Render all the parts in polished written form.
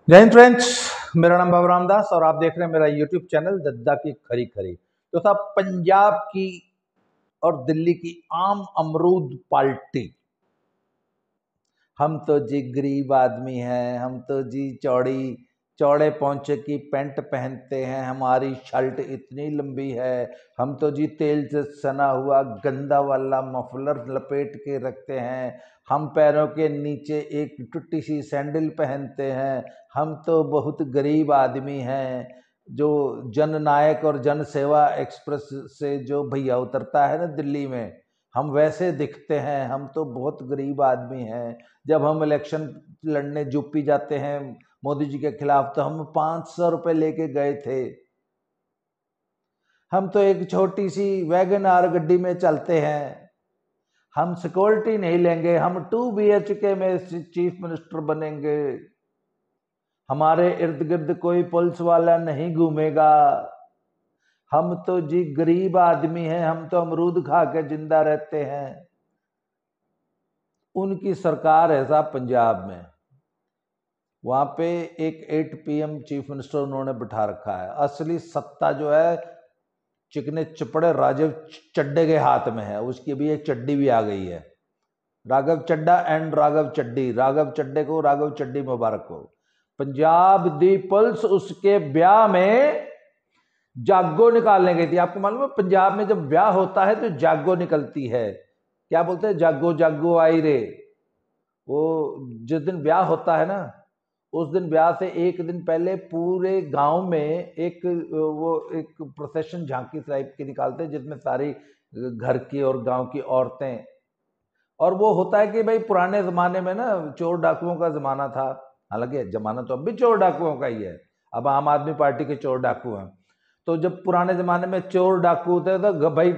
जय हिंद फ्रेंड्स। मेरा नाम बाबू रामदास और आप देख रहे हैं मेरा यूट्यूब चैनल दद्दा की खरी खरी। तो साहब, पंजाब की और दिल्ली की आम अमरूद पार्टी। हम तो जी गरीब आदमी हैं, हम तो जी चौड़े पौंचे की पैंट पहनते हैं, हमारी शर्ट इतनी लंबी है, हम तो जी तेल से सना हुआ गंदा वाला मफलर लपेट के रखते हैं, हम पैरों के नीचे एक टुट्टी सी सैंडल पहनते हैं, हम तो बहुत गरीब आदमी हैं। जो जननायक और जन सेवा एक्सप्रेस से जो भैया उतरता है ना दिल्ली में, हम वैसे दिखते हैं। हम तो बहुत गरीब आदमी हैं। जब हम इलेक्शन लड़ने यूपी जाते हैं मोदी जी के खिलाफ, तो हम 500 रुपये लेके गए थे। हम तो एक छोटी सी वैगन आर गड्डी में चलते हैं। हम सिक्योरिटी नहीं लेंगे, हम 2 BHK में चीफ मिनिस्टर बनेंगे। हमारे इर्द गिर्द कोई पुलिस वाला नहीं घूमेगा। हम तो जी गरीब आदमी हैं, हम तो अमरूद खा के जिंदा रहते हैं। उनकी सरकार है साहब पंजाब में, वहां पे एक 8 PM चीफ मिनिस्टर उन्होंने बिठा रखा है। असली सत्ता जो है चिकने चपड़े राघव चड्डे के हाथ में है। उसकी भी एक चड्डी भी आ गई है, राघव चड्डा एंड राघव चड्डी। राघव चड्डे को राघव चड्डी मुबारक हो। पंजाब दी पुलिस उसके ब्याह में जागो निकालने गई थी। आपको मालूम है पंजाब में जब ब्याह होता है तो जागो निकलती है। क्या बोलते हैं? जागो जागो आई रे। वो जिस दिन ब्याह होता है ना, उस दिन ब्याह से एक दिन पहले पूरे गांव में एक प्रोसेशन झांकी टाइप की निकालते हैं, जिसमें सारी घर की और गांव की औरतें। और वो होता है कि भाई पुराने जमाने में ना चोर डाकुओं का जमाना था। हालांकि जमाना तो अब भी चोर डाकुओं का ही है, अब आम आदमी पार्टी के चोर डाकू हैं। तो जब पुराने जमाने में चोर डाकू होते तो भाई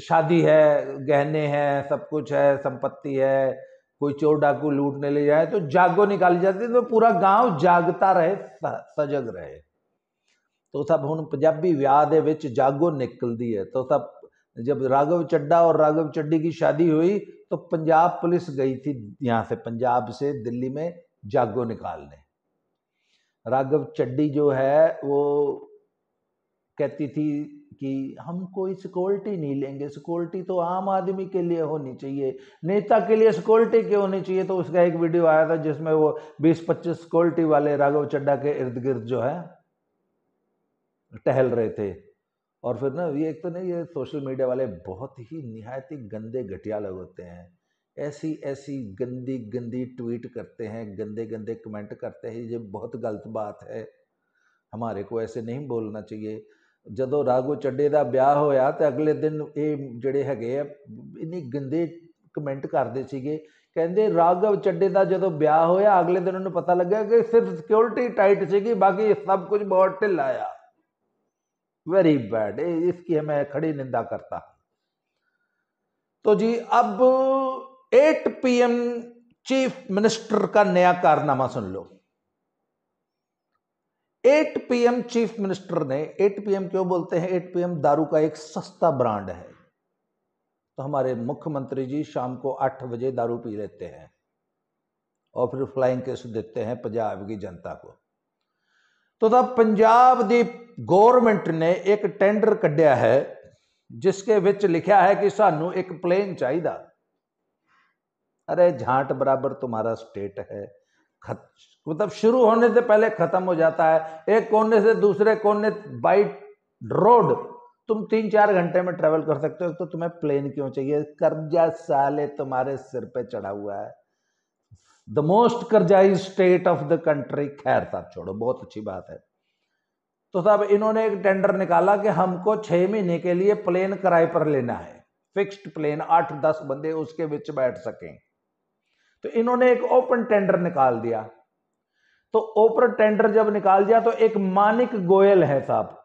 शादी है, गहने हैं, सब कुछ है, संपत्ति है, कोई चोर डाकू लूटने ले जाए तो जागो निकाली जाती है, तो पूरा गांव जागता रहे, सजग रहे। तो सब हुण पंजाबी विआह दे विच जागो निकलती है। तो सब जब राघव चड्डा और राघव चड्डी की शादी हुई तो पंजाब पुलिस गई थी यहाँ से, पंजाब से दिल्ली में जागो निकालने। राघव चड्डी जो है वो कहती थी कि हम कोई सिक्योरिटी नहीं लेंगे, सिक्योरिटी तो आम आदमी के लिए होनी चाहिए, नेता के लिए सिक्योरिटी क्यों होनी चाहिए। तो उसका एक वीडियो आया था जिसमें वो 20-25 सिक्योरिटी वाले राघव चड्डा के इर्द गिर्द जो है टहल रहे थे। और फिर ना ये एक तो नहीं, ये सोशल मीडिया वाले बहुत ही निहायत ही गंदे घटिया लोग होते हैं। ऐसी ऐसी गंदी गंदी ट्वीट करते हैं, गंदे गंदे कमेंट करते हैं। ये बहुत गलत बात है, हमारे को ऐसे नहीं बोलना चाहिए। ਜਦੋਂ ਰਾਘੋ ਚੱਡੇ ਦਾ ਵਿਆਹ ਹੋਇਆ ਤੇ ਅਗਲੇ ਦਿਨ ਇਹ ਜਿਹੜੇ ਹੈਗੇ ਆ ਇੰਨੀ ਗੰਦੇ ਕਮੈਂਟ ਕਰਦੇ ਸੀਗੇ। ਕਹਿੰਦੇ ਰਾਘਵ ਚੱਡੇ ਦਾ ਜਦੋਂ ਵਿਆਹ ਹੋਇਆ ਅਗਲੇ ਦਿਨ ਉਹਨੂੰ ਪਤਾ ਲੱਗਾ ਕਿ ਸਿਰਫ ਸਿਕਿਉਰਿਟੀ ਟਾਈਟ ਸੀਗੀ, ਬਾਕੀ ਸਭ ਕੁਝ ਬਹੁਤ ਢਿੱਲਾ ਆ। वेरी बैड, इसकी मैं खड़ी निंदा करता। तो जी अब 8 PM चीफ मिनिस्टर का नया कारनामा सुन लो। 8 PM चीफ मिनिस्टर ने, 8 PM क्यों बोलते हैं? 8 PM दारू का एक सस्ता ब्रांड है। तो हमारे मुख्यमंत्री जी शाम को 8 बजे दारू पी लेते हैं और फिर फ्लाइंग किस देते हैं पंजाब की जनता को। तो तब पंजाब दी गवर्नमेंट ने एक टेंडर कढ़िया है जिसके विच लिखा है कि सानू एक प्लेन चाहिए। अरे झांट बराबर तुम्हारा स्टेट है, मतलब शुरू होने से पहले खत्म हो जाता है। एक कोने से दूसरे कोने बाई रोड तुम 3-4 घंटे में ट्रेवल कर सकते हो, तो तुम्हें प्लेन क्यों चाहिए? कर्जा साले तुम्हारे सिर पे चढ़ा हुआ है। द मोस्ट कर्जाई स्टेट ऑफ द कंट्री। खैर साहब छोड़ो, बहुत अच्छी बात है। तो साहब इन्होंने एक टेंडर निकाला कि हमको 6 महीने के लिए प्लेन किराए पर लेना है, फिक्स्ड प्लेन, 8-10 बंदे उसके बीच बैठ सकें। तो इन्होंने एक ओपन टेंडर निकाल दिया। तो ओपन टेंडर जब निकाल दिया तो एक मानिक गोयल है साहब,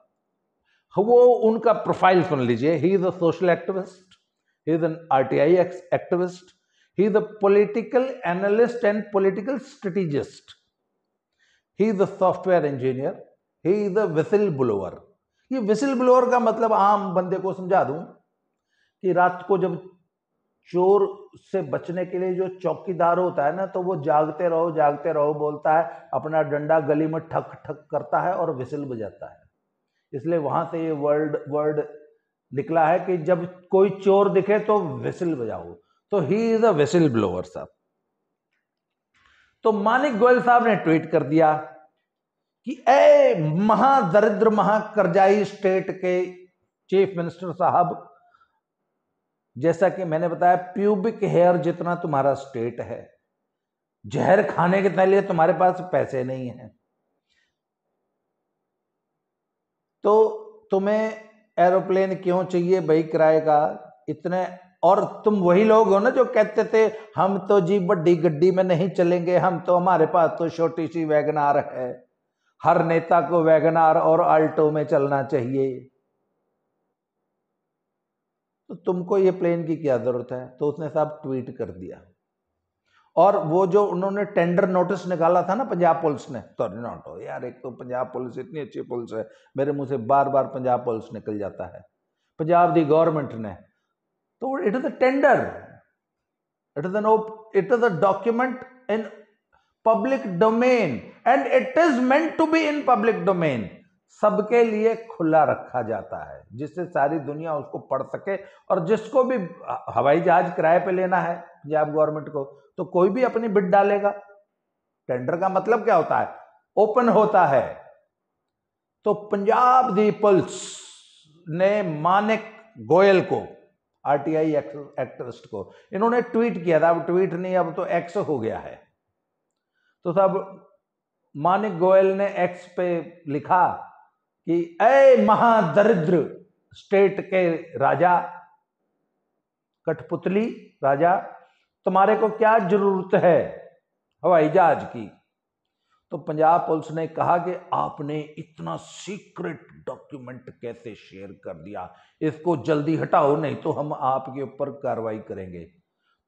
वो उनका प्रोफाइल सुन लीजिए। He is a social activist, he is an RTI activist, he is a political analyst and political strategist, he is a software engineer, he is a whistleblower। ये whistleblower का मतलब आम बंदे को समझा दूं कि रात को जब चोर से बचने के लिए जो चौकीदार होता है ना, तो वो जागते रहो बोलता है, अपना डंडा गली में ठक ठक करता है और विसिल बजाता है। इसलिए वहां से ये वर्ड निकला है कि जब कोई चोर दिखे तो विसिल बजाओ। तो he is a whistle blower साहब। तो मानिक गोयल साहब ने ट्वीट कर दिया कि ए महादरिद्र महाकर्जाई स्टेट के चीफ मिनिस्टर साहब, जैसा कि मैंने बताया प्यूबिक हेयर जितना तुम्हारा स्टेट है, जहर खाने के लिए तुम्हारे पास पैसे नहीं है, तो तुम्हें एरोप्लेन क्यों चाहिए भाई किराए का इतने? और तुम वही लोग हो ना जो कहते थे हम तो जी बड़ी गड्डी में नहीं चलेंगे, हम तो हमारे पास तो छोटी सी वैगनार है, हर नेता को वैगनार और आल्टो में चलना चाहिए, तो तुमको ये प्लेन की क्या जरूरत है? तो उसने साहब ट्वीट कर दिया। और वो जो उन्होंने टेंडर नोटिस निकाला था ना पंजाब पुलिस ने, सॉरी नॉट हो यार, एक तो पंजाब पुलिस इतनी अच्छी पुलिस है, मेरे मुंह से बार बार पंजाब पुलिस निकल जाता है, पंजाब दी गवर्नमेंट ने, तो it is a tender, it is a document in public domain and it is meant to be in public domain, सबके लिए खुला रखा जाता है जिससे सारी दुनिया उसको पढ़ सके। और जिसको भी हवाई जहाज किराए पे लेना है पंजाब गवर्नमेंट को, तो कोई भी अपनी बिड डालेगा। टेंडर का मतलब क्या होता है? ओपन होता है। तो पंजाब दी पुलिस ने मानिक गोयल को, आरटीआई एक्टिविस्ट को, इन्होंने ट्वीट किया था, अब ट्वीट नहीं अब तो एक्स हो गया है। तो तब मानिक गोयल ने एक्स पे लिखा कि ए महादरिद्र स्टेट के राजा, कठपुतली राजा, तुम्हारे को क्या जरूरत है हवाई जहाज की? तो पंजाब पुलिस ने कहा कि आपने इतना सीक्रेट डॉक्यूमेंट कैसे शेयर कर दिया, इसको जल्दी हटाओ नहीं तो हम आपके ऊपर कार्रवाई करेंगे।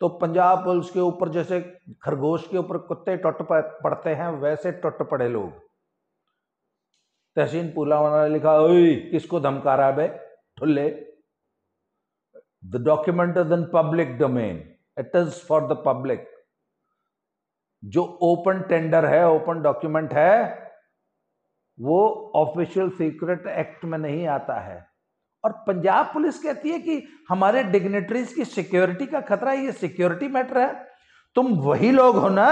तो पंजाब पुलिस के ऊपर जैसे खरगोश के ऊपर कुत्ते टुट पड़ते हैं, वैसे टुट पड़े लोग। तहसीन पुलावाला ने लिखा, ओए किसको धमका रहा है बे ठुल्ले, the document is in public domain, it is for the public. जो ओपन टेंडर है, ओपन डॉक्यूमेंट है, वो ऑफिशियल सीक्रेट एक्ट में नहीं आता है। और पंजाब पुलिस कहती है कि हमारे डिग्नेटरीज की सिक्योरिटी का खतरा है, ये सिक्योरिटी मैटर है। तुम वही लोग हो ना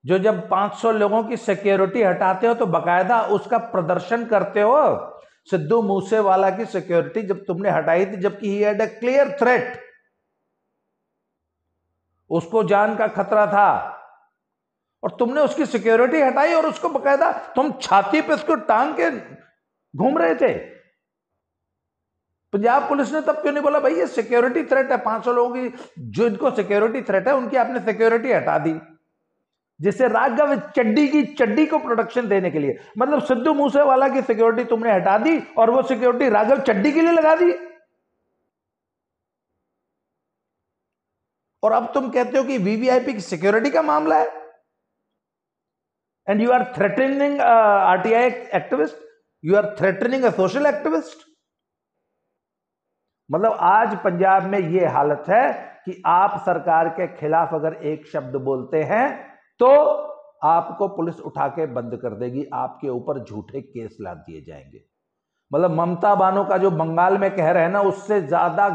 जो जब 500 लोगों की सिक्योरिटी हटाते हो तो बकायदा उसका प्रदर्शन करते हो। सिद्धू मूसेवाला की सिक्योरिटी जब तुमने हटाई थी, जबकि he had a clear threat, उसको जान का खतरा था, और तुमने उसकी सिक्योरिटी हटाई और उसको बकायदा तुम छाती पे उसको टांग के घूम रहे थे। पंजाब पुलिस ने तब क्यों नहीं बोला भाई ये सिक्योरिटी थ्रेट है, 500 लोगों की जो इनको सिक्योरिटी थ्रेट है उनकी आपने सिक्योरिटी हटा दी, जिससे राघव चड्डी को प्रोटेक्शन देने के लिए, मतलब सिद्धू मूसेवाला की सिक्योरिटी तुमने हटा दी और वो सिक्योरिटी राघव चड्डी के लिए लगा दी। और अब तुम कहते हो कि वीवीआईपी की सिक्योरिटी का मामला है and you are threatening RTI activist, you are threatening a social activist. मतलब आज पंजाब में यह हालत है कि आप सरकार के खिलाफ अगर एक शब्द बोलते हैं तो आपको पुलिस उठा के बंद कर देगी, आपके ऊपर झूठे केस ला दिए जाएंगे। मतलब ममता बानो का जो बंगाल में कह रहे हैं ना, उससे ज्यादा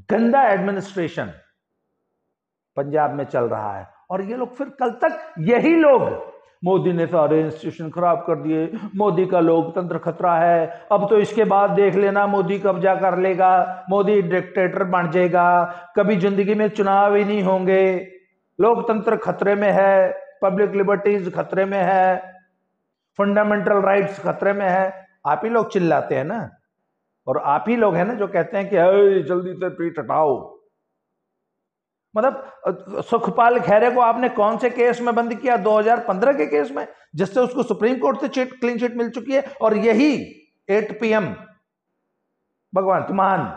गंदा एडमिनिस्ट्रेशन पंजाब में चल रहा है। और ये लोग फिर कल तक यही लोग, मोदी ने सारे इंस्टीट्यूशन खराब कर दिए, मोदी का लोकतंत्र खतरा है, अब तो इसके बाद देख लेना मोदी कब्जा कर लेगा, मोदी डिक्टेटर बन जाएगा, कभी जिंदगी में चुनाव ही नहीं होंगे, लोकतंत्र खतरे में है, पब्लिक लिबर्टीज खतरे में है, फंडामेंटल राइट्स खतरे में है। आप ही लोग चिल्लाते हैं ना, और आप ही लोग हैं ना जो कहते हैं कि जल्दी से ट्वीट हटाओ। मतलब सुखपाल खैरे को आपने कौन से केस में बंद किया? 2015 के केस में, जिससे उसको सुप्रीम कोर्ट से क्लीन चिट मिल चुकी है। और यही 8 PM भगवान तुमान,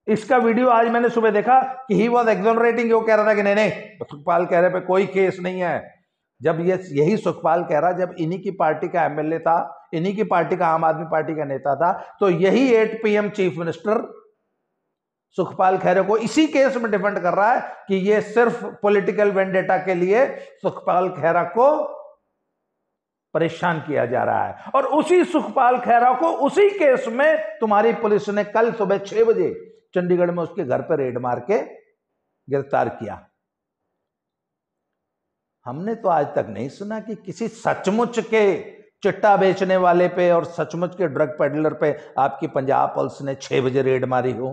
इसका वीडियो आज मैंने सुबह देखा कि ही वॉज एक्सोनरेटिंग, वो कह रहा था कि नहीं सुखपाल खैरे पे कोई केस नहीं है। जब यही सुखपाल खैरा जब इन्हीं की पार्टी का MLA था, इन्हीं की पार्टी का, आम आदमी पार्टी का नेता था, तो यही 8 PM chief minister Sukhpal Khaire को इसी केस में डिफेंड कर रहा है कि ये सिर्फ पॉलिटिकल वेंडेटा के लिए सुखपाल खैरा को परेशान किया जा रहा है। और उसी सुखपाल खैरा को उसी केस में तुम्हारी पुलिस ने कल सुबह 6 बजे चंडीगढ़ में उसके घर पर रेड मार के गिरफ्तार किया। हमने तो आज तक नहीं सुना कि किसी सचमुच के चिट्टा बेचने वाले पे और सचमुच के ड्रग पेडलर पे आपकी पंजाब पुलिस ने 6 बजे रेड मारी हो।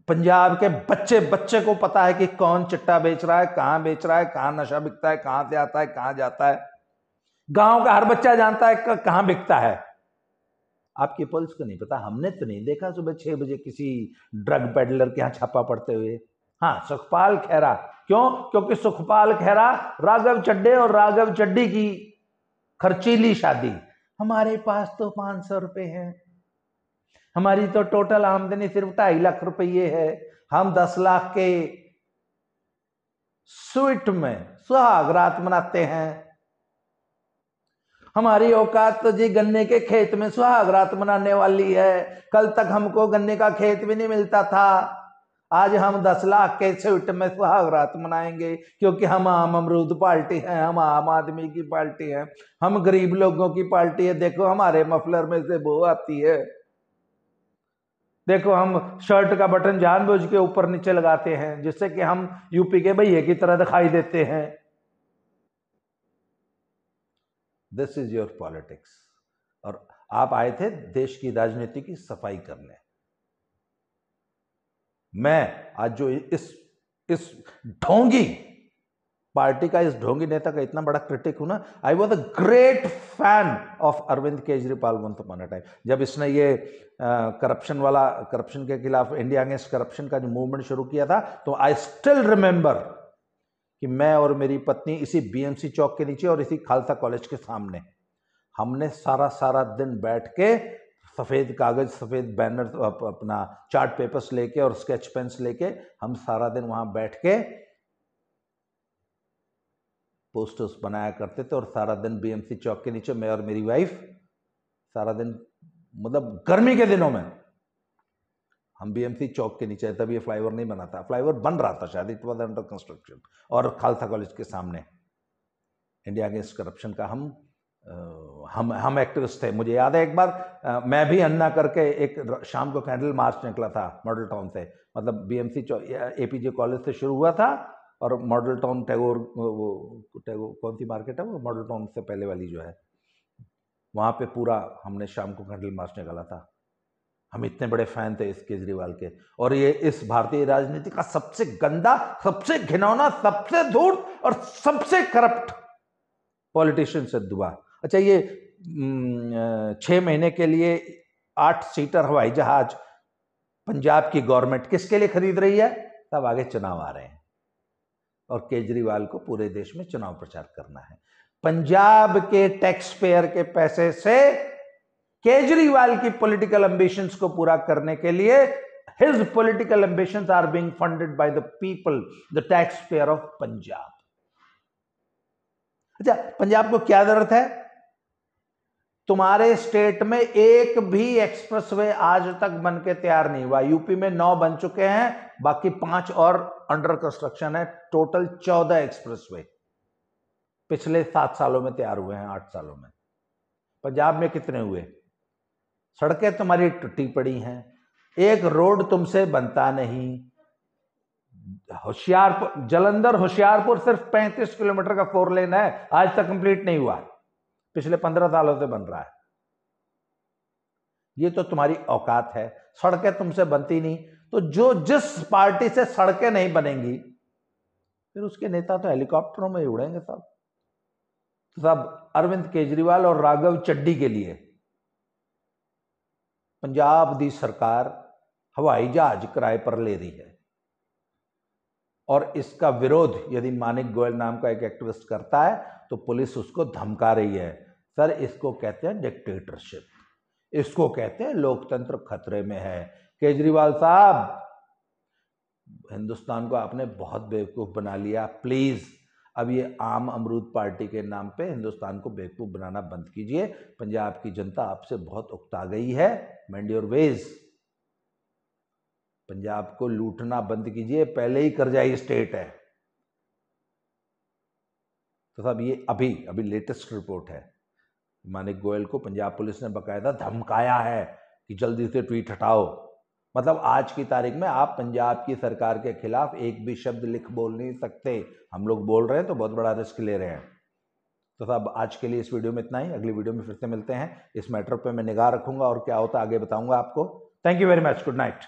पंजाब के बच्चे बच्चे को पता है कि कौन चिट्टा बेच रहा है, कहां बेच रहा है, कहां नशा बिकता है, कहां से आता है, कहां जाता है। गांव का हर बच्चा जानता है कहां बिकता है। आपकी पुलिस को नहीं पता। हमने तो नहीं देखा सुबह 6 बजे किसी ड्रग पेडलर के यहां छापा पड़ते हुए। हाँ, सुखपाल खैरा, क्यों? क्योंकि सुखपाल खैरा राघव चड्डे और राघव चड्डी की खर्चीली शादी। हमारे पास तो 500 रुपए हैं, हमारी तो टोटल आमदनी सिर्फ 2.5 लाख रुपये है, हम 10 लाख के स्वीट में सुहाग रात मनाते हैं। हमारी औकात तो जी गन्ने के खेत में सुहाग रात मनाने वाली है। कल तक हमको गन्ने का खेत भी नहीं मिलता था, आज हम 10 लाख के स्वीट में सुहाग रात मनाएंगे, क्योंकि हम आम अमरूद पार्टी हैं, हम आम आदमी की पार्टी है, हम गरीब लोगों की पार्टी है। देखो हमारे मफलर में से बो आती है, देखो हम शर्ट का बटन जानबूझ के ऊपर नीचे लगाते हैं जिससे कि हम यूपी के भैये की तरह दिखाई देते हैं। This is your politics. और आप आए थे देश की राजनीति की सफाई करने। मैं आज जो इस ढोंगी पार्टी का, इस ढोंगी नेता का इतना बड़ा क्रिटिक हूं ना, I was a great fan of Arvind Kejriwal once upon a time. जब इसने ये करप्शन के खिलाफ, इंडिया अगेंस्ट करप्शन का जो मूवमेंट शुरू किया था, तो आई स्टिल रिमेंबर कि मैं और मेरी पत्नी इसी बीएमसी चौक के नीचे और इसी खालसा कॉलेज के सामने हमने सारा दिन बैठ के सफेद कागज, सफेद बैनर, अपना चार्ट पेपर्स लेके और स्केच पेन्स लेके हम सारा दिन वहां बैठ के पोस्टर्स बनाया करते थे। और सारा दिन बीएमसी चौक के नीचे मैं और मेरी वाइफ सारा दिन, मतलब गर्मी के दिनों में हम बीएमसी चौक के नीचे, तब ये फ्लाईओवर नहीं बना था, फ्लाईओवर बन रहा था शायद, इट वाज अंडर कंस्ट्रक्शन, और खालसा कॉलेज के सामने इंडिया अगेंस्ट करप्शन का हम एक्टिविस्ट थे। मुझे याद है एक बार मैं भी अन्ना करके एक शाम को कैंडल मार्च निकला था मॉडल टाउन से, मतलब बीएमसी एपीजे कॉलेज से शुरू हुआ था और मॉडल टाउन टैगोर कौन सी मार्केट है वो, मॉडल टाउन से पहले वाली जो है, वहां पे पूरा हमने शाम को कैंडल मार्च निकाला था। हम इतने बड़े फैन थे इस केजरीवाल के। और ये इस भारतीय राजनीति का सबसे गंदा, सबसे घिनौना, सबसे धूर्त और सबसे करप्ट पॉलिटिशियन से दुआ। अच्छा, ये 6 महीने के लिए 8 सीटर हवाई जहाज पंजाब की गवर्नमेंट किसके लिए खरीद रही है? तब आगे चुनाव आ रहे हैं और केजरीवाल को पूरे देश में चुनाव प्रचार करना है। पंजाब के टैक्स पेयर के पैसे से केजरीवाल की पॉलिटिकल एम्बिशंस को पूरा करने के लिए, his political ambitions are being funded by the people, the tax payer of Punjab. अच्छा, पंजाब को क्या जरूरत है? तुम्हारे स्टेट में एक भी एक्सप्रेसवे आज तक बन के तैयार नहीं हुआ। यूपी में 9 बन चुके हैं, बाकी 5 और अंडर कंस्ट्रक्शन है। टोटल 14 एक्सप्रेसवे पिछले 7 सालों में तैयार हुए हैं, 8 सालों में। पंजाब में कितने हुए? सड़कें तुम्हारी टूटी पड़ी हैं, एक रोड तुमसे बनता नहीं। होशियारपुर, जलंधर होशियारपुर सिर्फ 35 किलोमीटर का 4 लेन है, आज तक कंप्लीट नहीं हुआ, पिछले 15 सालों से बन रहा है। ये तो तुम्हारी औकात है। सड़कें तुमसे बनती नहीं, तो जिस पार्टी से सड़कें नहीं बनेंगी, फिर उसके नेता तो हेलीकॉप्टरों में ही उड़ेंगे सब अरविंद केजरीवाल और राघव चड्डी के लिए। पंजाब दी सरकार हवाई जहाज किराए पर ले रही है और इसका विरोध यदि मानिक गोयल नाम का एक एक्टिविस्ट करता है तो पुलिस उसको धमका रही है। सर, इसको कहते हैं डिक्टेटरशिप, इसको कहते हैं लोकतंत्र खतरे में है। केजरीवाल साहब, हिंदुस्तान को आपने बहुत बेवकूफ बना लिया। प्लीज अब ये आम अमरूद पार्टी के नाम पे हिंदुस्तान को बेवकूफ बनाना बंद कीजिए। पंजाब की जनता आपसे बहुत उकता गई है। Mind your ways. पंजाब को लूटना बंद कीजिए, पहले ही कर्जाई स्टेट है। तो साहब ये अभी लेटेस्ट रिपोर्ट है। मानिक गोयल को पंजाब पुलिस ने बकायदा धमकाया है कि जल्दी से ट्वीट हटाओ। मतलब आज की तारीख में आप पंजाब की सरकार के खिलाफ एक भी शब्द लिख बोल नहीं सकते। हम लोग बोल रहे हैं तो बहुत बड़ा रिस्क ले रहे हैं। तो साहब आज के लिए इस वीडियो में इतना ही। अगली वीडियो में फिर से मिलते हैं। इस मैटर पे मैं निगाह रखूंगा और क्या होता है आगे बताऊंगा आपको। Thank you very much. Good night.